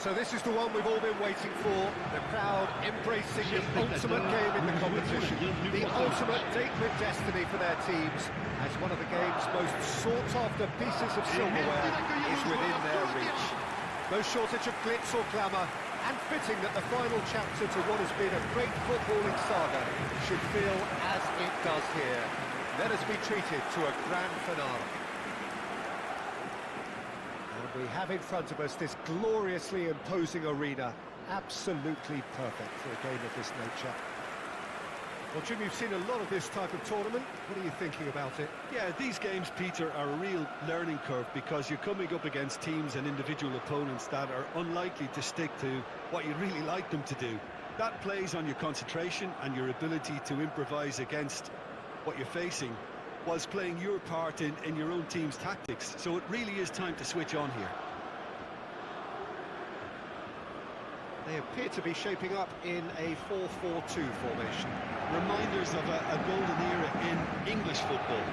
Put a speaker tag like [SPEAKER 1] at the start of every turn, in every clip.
[SPEAKER 1] So this is the one we've all been waiting for. The crowd embracing the ultimate game in the competition. The ultimate date with destiny for their teams, as one of the game's most sought-after pieces of silverware is within their reach. No shortage of glitz or glamour, and fitting that the final chapter to what has been a great footballing saga should feel as it does here. Let us be treated to a grand finale. And we have in front of us this gloriously imposing arena, absolutely perfect for a game of this nature. Well, Jim, you've seen a lot of this type of tournament. What are you thinking about it?
[SPEAKER 2] Yeah, these games, Peter, are a real learning curve because you're coming up against teams and individual opponents that are unlikely to stick to what you really like them to do. That plays on your concentration and your ability to improvise against what you're facing, whilst playing your part in your own team's tactics. So it really is time to switch on here.
[SPEAKER 1] They appear to be shaping up in a 4-4-2 formation.
[SPEAKER 2] Reminders of a golden era in English football,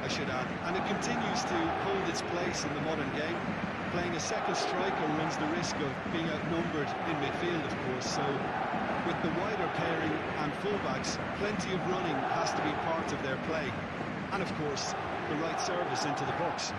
[SPEAKER 2] I should add. And it continues to hold its place in the modern game. Playing a second striker runs the risk of being outnumbered in midfield, of course. So with the wider pairing and fullbacks, plenty of running has to be part of their play. And of course, the right service into the box.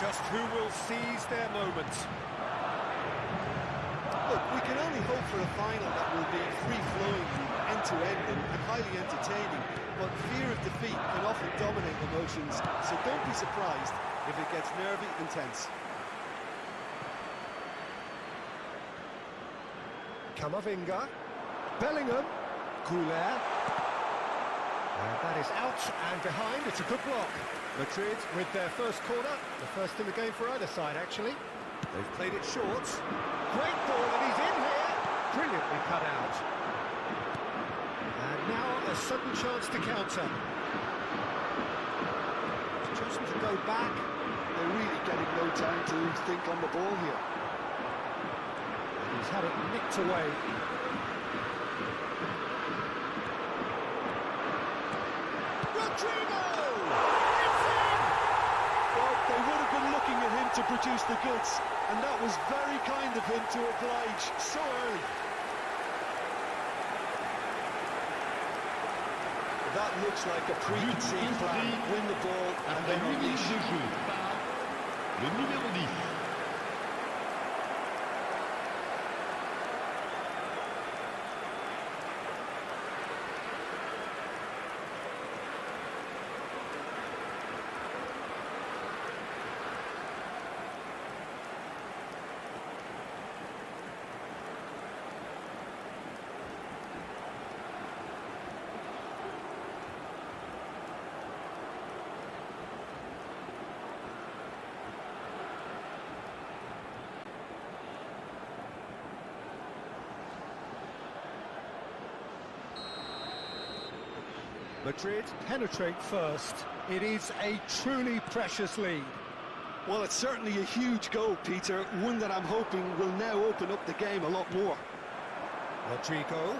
[SPEAKER 1] Just who will seize their moment?
[SPEAKER 3] Look, we can only hope for a final that will be free-flowing, end-to-end and highly entertaining, but fear of defeat can often dominate emotions, so don't be surprised if it gets nervy and tense.
[SPEAKER 1] Camavinga, Bellingham, Goulet. And that is out and behind. It's a good block. Madrid with their first corner, the first in the game for either side, actually. They've played it short. Great ball, and he's in here. Brilliantly cut out. And now a sudden chance to counter. Chosen to go back.
[SPEAKER 3] They're really getting no time to think on the ball here.
[SPEAKER 1] He's had it nicked away.
[SPEAKER 3] To produce the goods, and that was very kind of him to oblige so early. That looks like a preconceived plan. Win the ball and then unleash.
[SPEAKER 4] Le numéro 10.
[SPEAKER 1] Madrid penetrate first. It is a truly precious lead.
[SPEAKER 3] Well, it's certainly a huge goal, Peter. One that I'm hoping will now open up the game a lot more.
[SPEAKER 1] Rodrigo.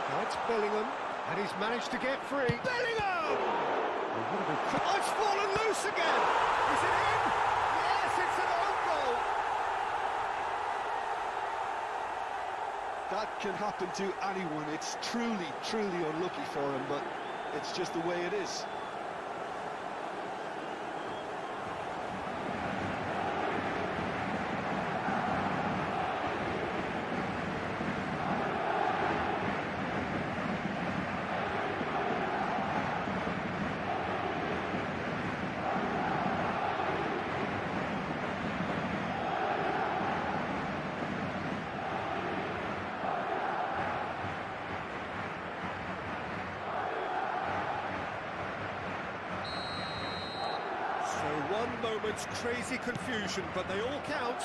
[SPEAKER 1] Now it's Bellingham, and he's managed to get free. Bellingham! Oh, it's fallen loose again! Is it in? Yes, it's an own goal!
[SPEAKER 3] That can happen to anyone. It's truly, truly unlucky for him, but it's just the way it is.
[SPEAKER 1] moments, crazy confusion, but they all count.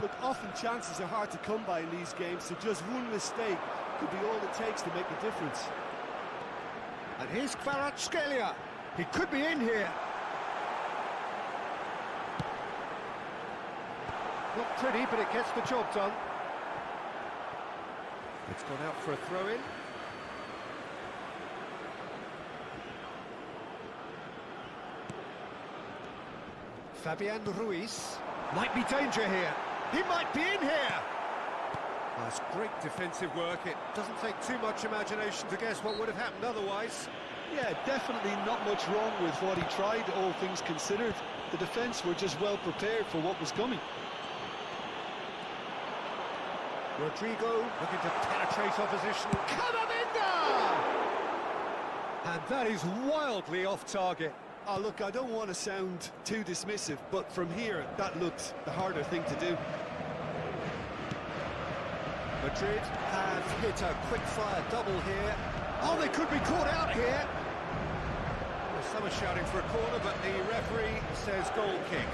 [SPEAKER 3] Look, often chances are hard to come by in these games, so just one mistake could be all it takes to make a difference.
[SPEAKER 1] And here's Kvaratskhelia. He could be in here. Not pretty, but it gets the job done. It's gone out for a throw-in. Fabian Ruiz. Might be danger here. He might be in here. That's great defensive work. It doesn't take too much imagination to guess what would have happened otherwise.
[SPEAKER 3] Yeah, definitely not much wrong with what he tried, all things considered. The defence were just well prepared for what was coming.
[SPEAKER 1] Rodrigo looking to penetrate opposition. Camavinga! And that is wildly off target.
[SPEAKER 3] Oh, look, I don't want to sound too dismissive, but from here, that looked the harder thing to do.
[SPEAKER 1] Madrid have hit a quick-fire double here. Oh, they could be caught out here. Well, some are shouting for a corner, but the referee says goal kick.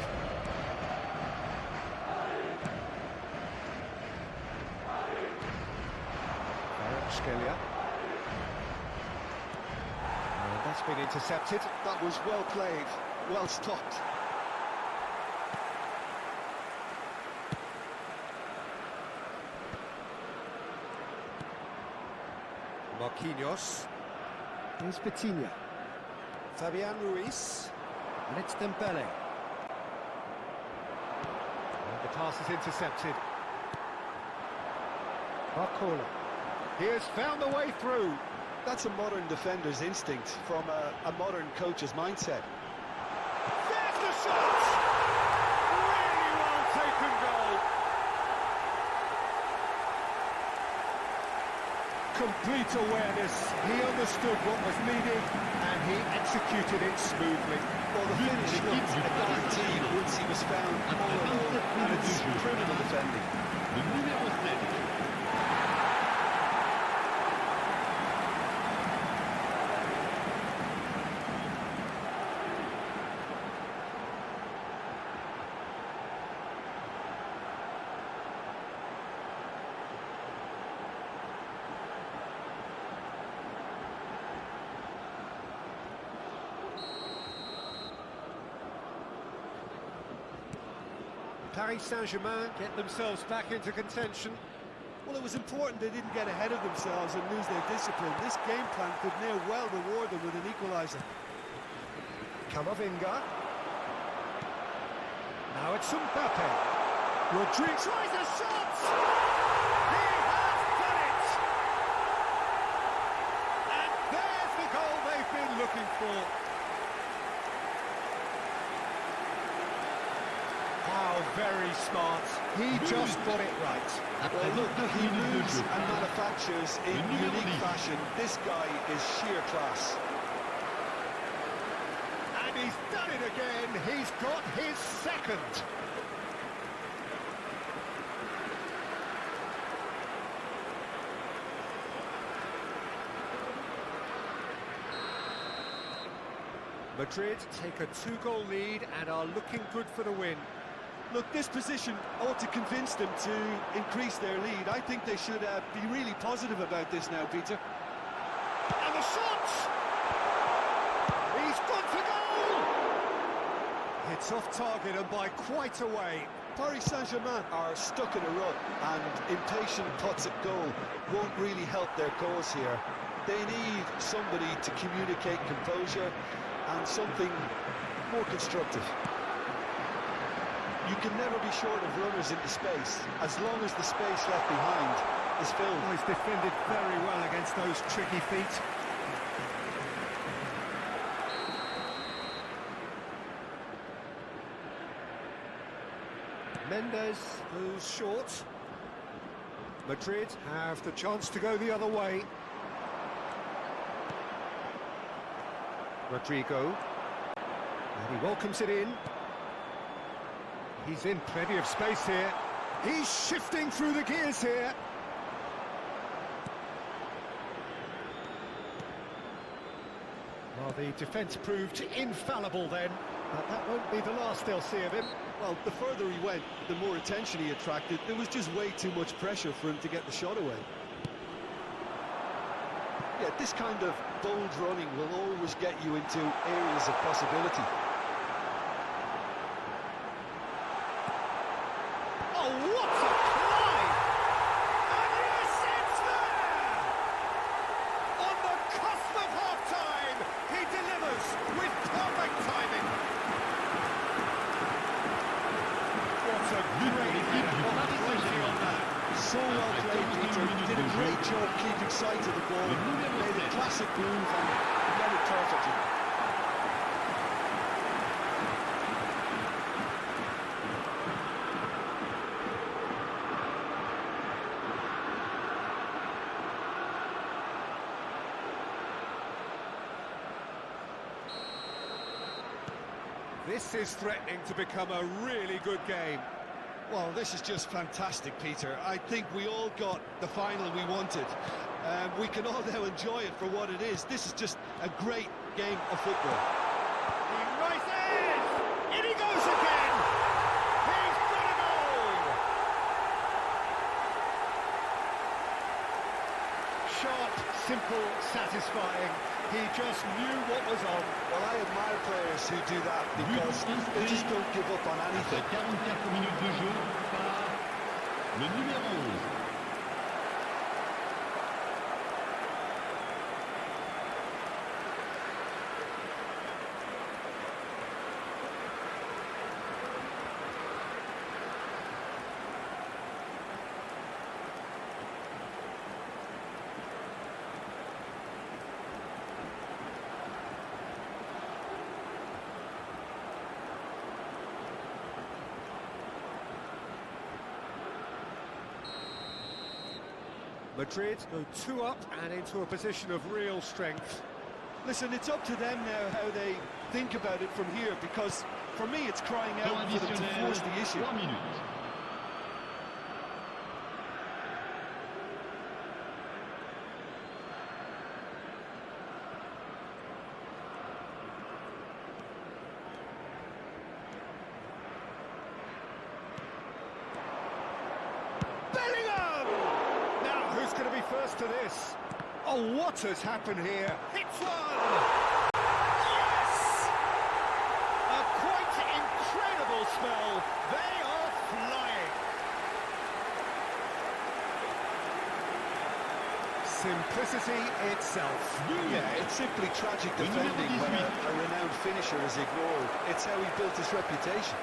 [SPEAKER 1] Kvaratskhelia. And that's been intercepted.
[SPEAKER 3] That was well played, well stopped.
[SPEAKER 1] Marquinhos. Here's Vitinha. Fabian Ruiz. And it's Dembele. And the pass is intercepted. Barcelona. He has found the way through.
[SPEAKER 3] That's a modern defender's instinct from a modern coach's mindset.
[SPEAKER 1] There's the shot! Really well taken goal. Complete awareness. He understood what was needed and he executed it smoothly.
[SPEAKER 3] Well, the finish looked a guarantee once he was found all alone, and it's criminal defending.
[SPEAKER 4] Le numéro 7.
[SPEAKER 1] Paris Saint Germain get themselves back into contention.
[SPEAKER 3] Well, it was important they didn't get ahead of themselves and lose their discipline. This game plan could now well reward them with an equaliser.
[SPEAKER 1] Camavinga. Now it's Mbappe. Rodrigo tries a shot! He has done it! And there's the goal they've been looking for. How very smart. He just got it right.
[SPEAKER 3] Well, look, he moves and manufactures in unique fashion. This guy is sheer class.
[SPEAKER 1] And he's done it again. He's got his second. Madrid take a 2-goal lead and are looking good for the win.
[SPEAKER 3] Look, this position ought to convince them to increase their lead. I think they should be really positive about this now, Peter.
[SPEAKER 1] And the shot! He's gone for goal! It's off target and by quite a way.
[SPEAKER 3] Paris Saint Germain are stuck in a rut, and impatient putts at goal won't really help their cause here. They need somebody to communicate composure and something more constructive. You can never be short of runners into space, as long as the space left behind is filled.
[SPEAKER 1] Oh, he's defended very well against those tricky feet. Mendes goes short. Madrid have the chance to go the other way. Rodrigo. And he welcomes it in. He's in plenty of space here. He's shifting through the gears here. Well, the defence proved infallible then. But that won't be the last they'll see of him.
[SPEAKER 3] Well, the further he went, the more attention he attracted. There was just way too much pressure for him to get the shot away. Yeah, this kind of bold running will always get you into areas of possibility.
[SPEAKER 1] Oh, what a climb! And yes, it's there! On the cusp of half-time, he delivers with perfect timing. What a great header. Well, that is easy on that.
[SPEAKER 3] So well played, Peter. Did a great job keeping sight of the ball. Made a classic move and read it perfectly.
[SPEAKER 1] This is threatening to become a really good game.
[SPEAKER 2] Well, this is just fantastic, Peter. I think we all got the final we wanted. We can all now enjoy it for what it is. This is just a great game of football.
[SPEAKER 1] He rises! In he goes again! He's got a goal! Sharp, simple, satisfying. He just knew what was on.
[SPEAKER 3] Well, I admire players who do that because they just don't give up on anything.
[SPEAKER 4] 44 minutes de jeu par le numéro 11.
[SPEAKER 1] Madrid go 2 up and into a position of real strength.
[SPEAKER 3] Listen, it's up to them now how they think about it from here, because for me it's crying
[SPEAKER 4] Temps
[SPEAKER 3] out for them to
[SPEAKER 4] additionnel,
[SPEAKER 3] force the issue.
[SPEAKER 4] 3 minutes.
[SPEAKER 1] To this. Oh, what has happened here? Hits one! Yes! A quite incredible spell. They are flying. Simplicity itself.
[SPEAKER 3] Yeah, it's simply tragic defending when a renowned finisher is ignored. It's how he built his reputation.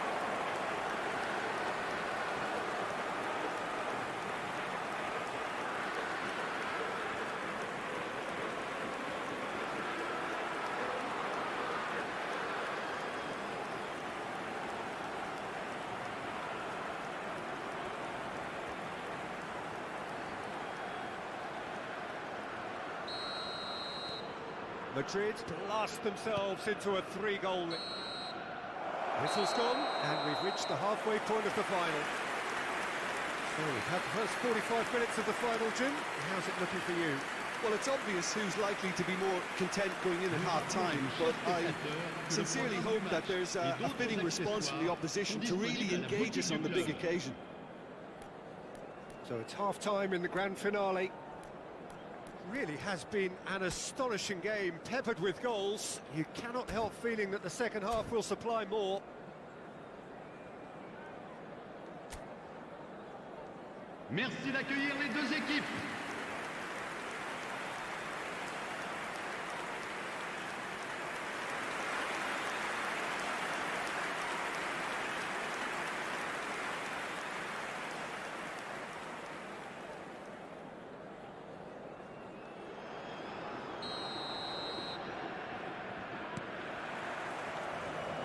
[SPEAKER 1] Madrid blast themselves into a 3-goal lead. Whistle's gone, and we've reached the halfway point of the final. So we've had the first 45 minutes of the final, Jim. How's it looking for you?
[SPEAKER 3] Well, it's obvious who's likely to be more content going in at half-time, but I sincerely hope that there's a fitting response from the opposition to really engage us on the big occasion.
[SPEAKER 1] So it's half-time in the grand finale. Really has been an astonishing game, peppered with goals. You cannot help feeling that the second half will supply more.
[SPEAKER 4] Merci d'accueillir les deux équipes.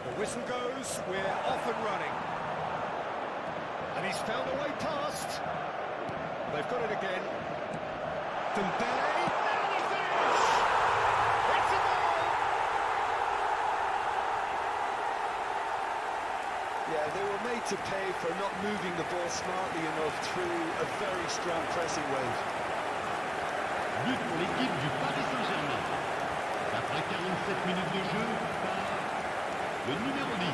[SPEAKER 1] The whistle goes, we're off and running. And he's found a way past. They've got it again. Dembele, and the finish! It's a goal!
[SPEAKER 3] Yeah, they were made to pay for not moving the ball smartly enough through a very strong pressing wave.
[SPEAKER 4] But pour l'équipe du Paris Saint Germain. Après 47 minutes de jeu par le numéro 10.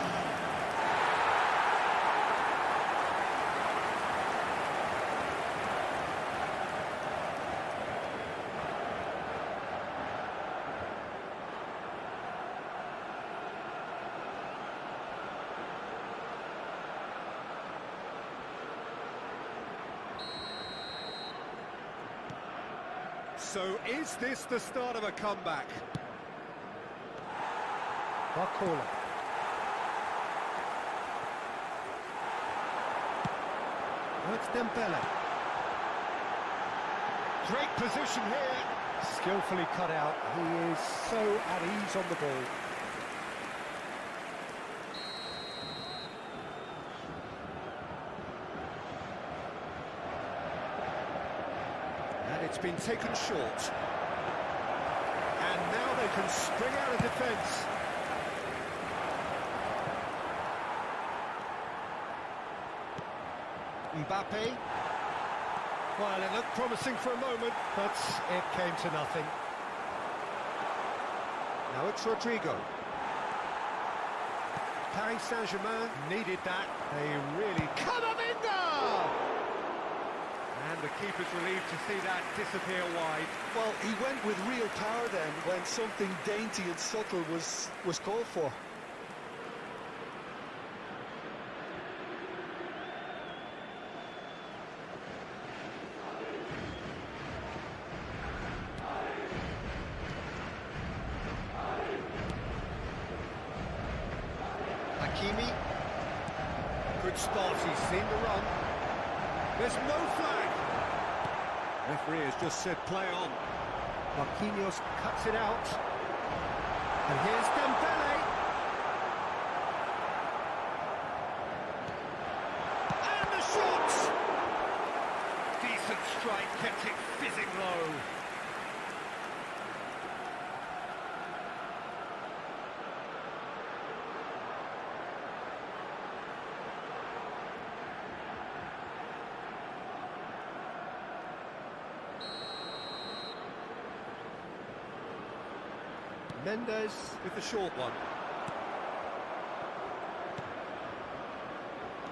[SPEAKER 1] So is this the start of a comeback? Barcola. That's Dembele. Great position here. Skillfully cut out. He is so at ease on the ball. And it's been taken short. And now they can spring out of defence. Mbappe. Well, it looked promising for a moment, but it came to nothing. Now it's Rodrigo. Paris Saint Germain needed that. They really... Camavinga! And the keeper's relieved to see that disappear wide.
[SPEAKER 3] Well, he went with real power then when something dainty and subtle was called for.
[SPEAKER 1] Hakimi. Good spot, he's seen the run. There's no flag. Referee has just said play on. Marquinhos cuts it out. And here's Dembele. And the shot! Decent strike, kept it fizzing low. Mendes with the short one.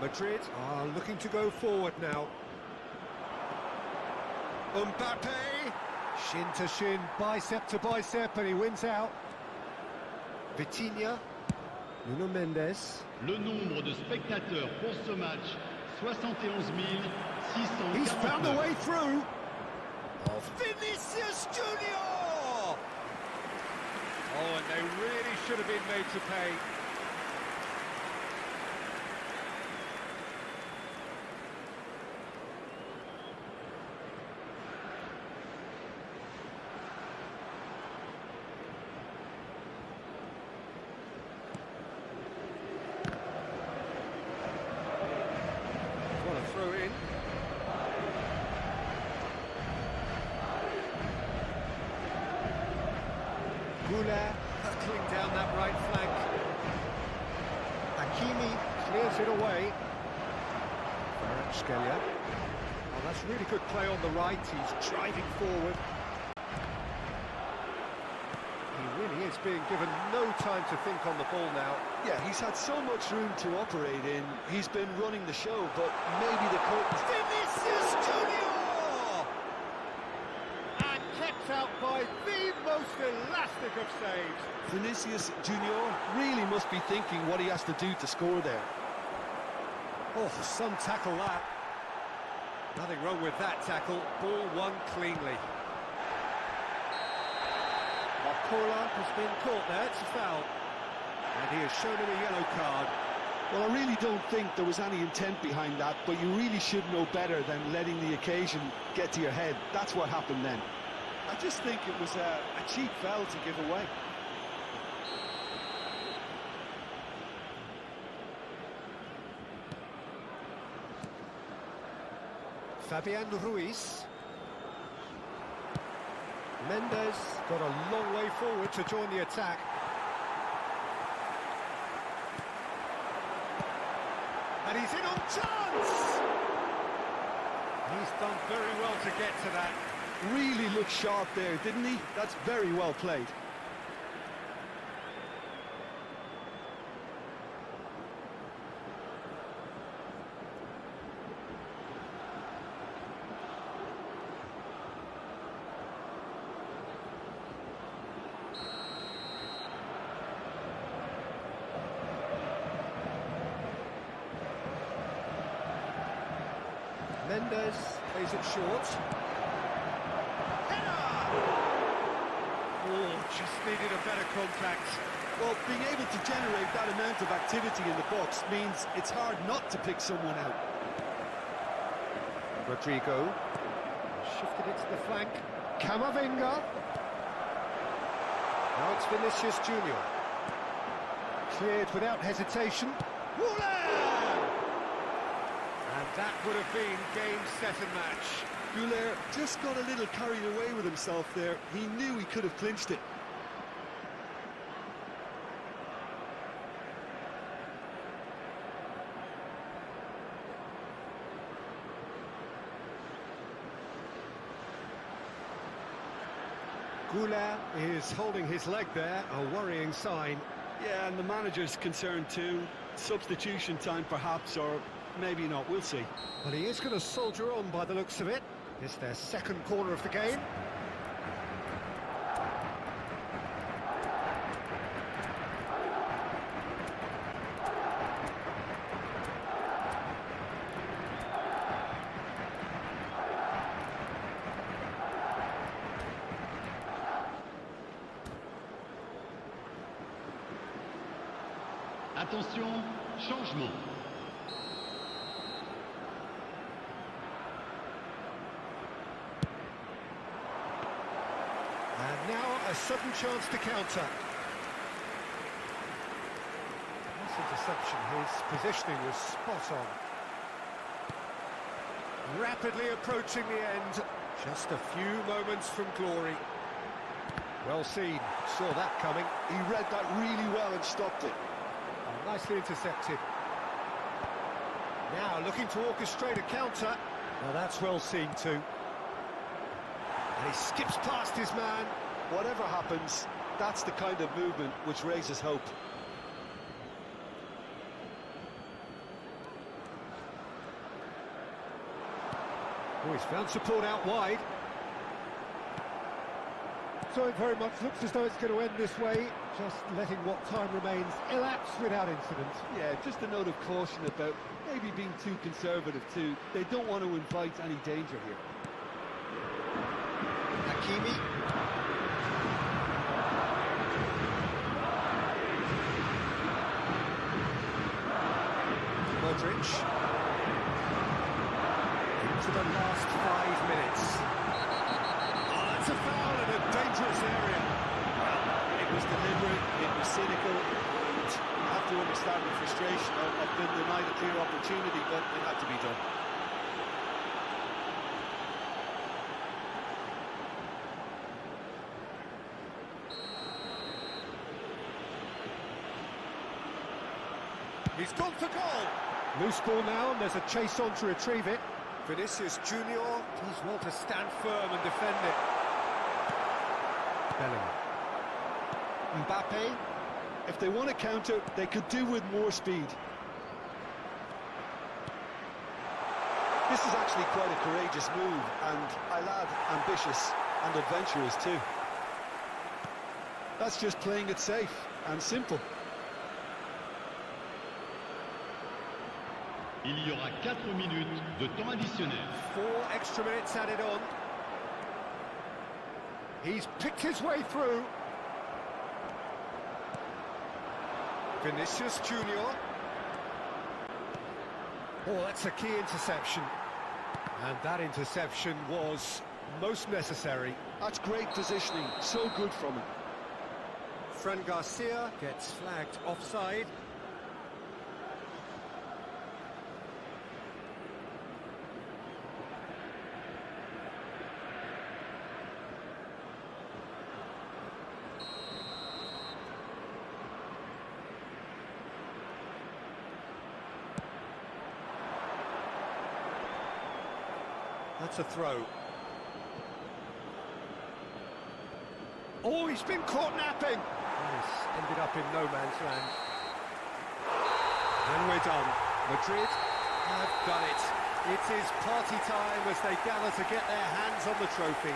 [SPEAKER 1] Madrid are looking to go forward now. Mbappe! Shin to shin, bicep to bicep, and he wins out. Vitinha. Nuno Mendes.
[SPEAKER 4] Le nombre de spectateurs pour ce match, 71 649.
[SPEAKER 1] He's found a way through. Oh, Vinicius Junior! Oh, and they really should have been made to pay. What a throw in. Gula hurtling down that right flank. Hakimi clears it away. Kvaratskhelia. Oh, that's really good play on the right. He's driving forward. He really is being given no time to think on the ball now.
[SPEAKER 3] Yeah, he's had so much room to operate in. He's been running the show, but maybe the curtains...
[SPEAKER 1] Vinicius Junior! And kept out by the most elastic of saves.
[SPEAKER 3] Vinicius Junior really must be thinking what he has to do to score there.
[SPEAKER 1] Oh, some tackle that. Nothing wrong with that tackle. Ball won cleanly. Barcola has been caught there. It's a foul. And he has shown him a yellow card.
[SPEAKER 3] Well, I really don't think there was any intent behind that, but you really should know better than letting the occasion get to your head. That's what happened then. I just think it was a cheap foul to give away.
[SPEAKER 1] Fabian Ruiz. Mendes got a long way forward to join the attack. And he's in on chance! He's done very well to get to that.
[SPEAKER 3] Really looked sharp there, didn't he? That's very well played.
[SPEAKER 1] Mendes plays it short. Header! Oh, just needed a better contact.
[SPEAKER 3] Well, being able to generate that amount of activity in the box means it's hard not to pick someone out.
[SPEAKER 1] Rodrigo shifted it to the flank. Camavinga. Now it's Vinicius Junior. Cleared without hesitation. Goulet! And that would have been game, set and match.
[SPEAKER 3] Goulet just got a little carried away with himself there. He knew he could have clinched it.
[SPEAKER 1] Goulet is holding his leg there, a worrying sign.
[SPEAKER 2] Yeah, and the manager's concerned too. Substitution time perhaps, or maybe not, we'll see.
[SPEAKER 1] Well, he is going to soldier on by the looks of it. It's their second corner of the game.
[SPEAKER 4] Attention, changement.
[SPEAKER 1] And now a sudden chance to counter. Nice interception, his positioning was spot on. Rapidly approaching the end, just a few moments from glory. Well seen, saw that coming.
[SPEAKER 3] He read that really well and stopped it.
[SPEAKER 1] Nicely intercepted. Now looking to orchestrate a counter. Well, that's well seen too. And he skips past his man.
[SPEAKER 3] Whatever happens, that's the kind of movement which raises hope.
[SPEAKER 1] Oh, he's found support out wide. So it very much looks as though it's going to end this way, just letting what time remains elapse without incident.
[SPEAKER 3] Yeah, just a note of caution about maybe being too conservative too. They don't want to invite any danger here.
[SPEAKER 1] Hakimi. Modric. Into the last 5 minutes. Oh, that's a foul in a dangerous area.
[SPEAKER 3] It was deliberate, it was cynical. You have to understand the frustration of being denied a clear opportunity, but it had to be done.
[SPEAKER 1] He's gone for goal. Loose ball now, and there's a chase on to retrieve it. Vinicius Junior does well to stand firm and defend it. Bellingham. Mbappe.
[SPEAKER 3] If they want to counter, they could do with more speed. This is actually quite a courageous move, and I'll add ambitious and adventurous too. That's just playing it safe and simple.
[SPEAKER 4] Il y aura 4 minutes de temps additionnel.
[SPEAKER 1] 4 extra minutes added on. He's picked his way through. Vinicius Junior. Oh, that's a key interception. And that interception was most necessary.
[SPEAKER 3] That's great positioning, so good from him.
[SPEAKER 1] Fran Garcia gets flagged offside. That's a throw. Oh, he's been caught napping. He's ended up in no man's land. And we're done. Madrid have done it. It is party time as they gather to get their hands on the trophy.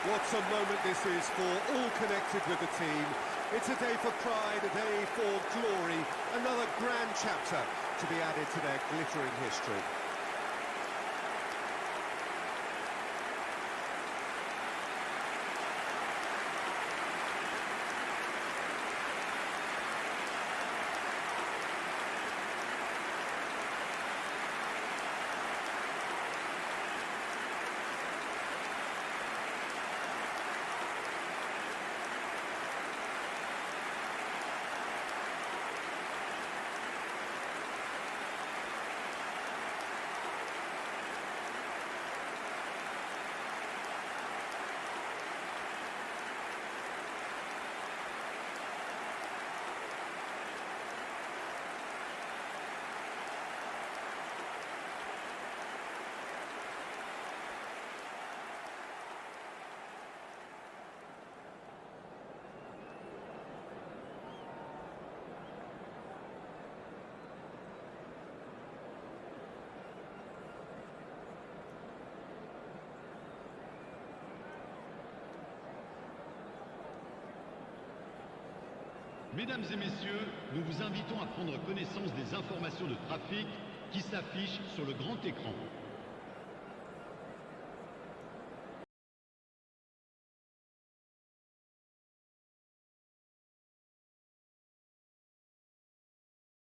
[SPEAKER 1] What a moment this is for all connected with the team. It's a day for pride, a day for glory, another grand chapter to be added to their glittering history.
[SPEAKER 4] Mesdames et messieurs, nous vous invitons à prendre connaissance des informations de trafic qui s'affichent sur le grand écran.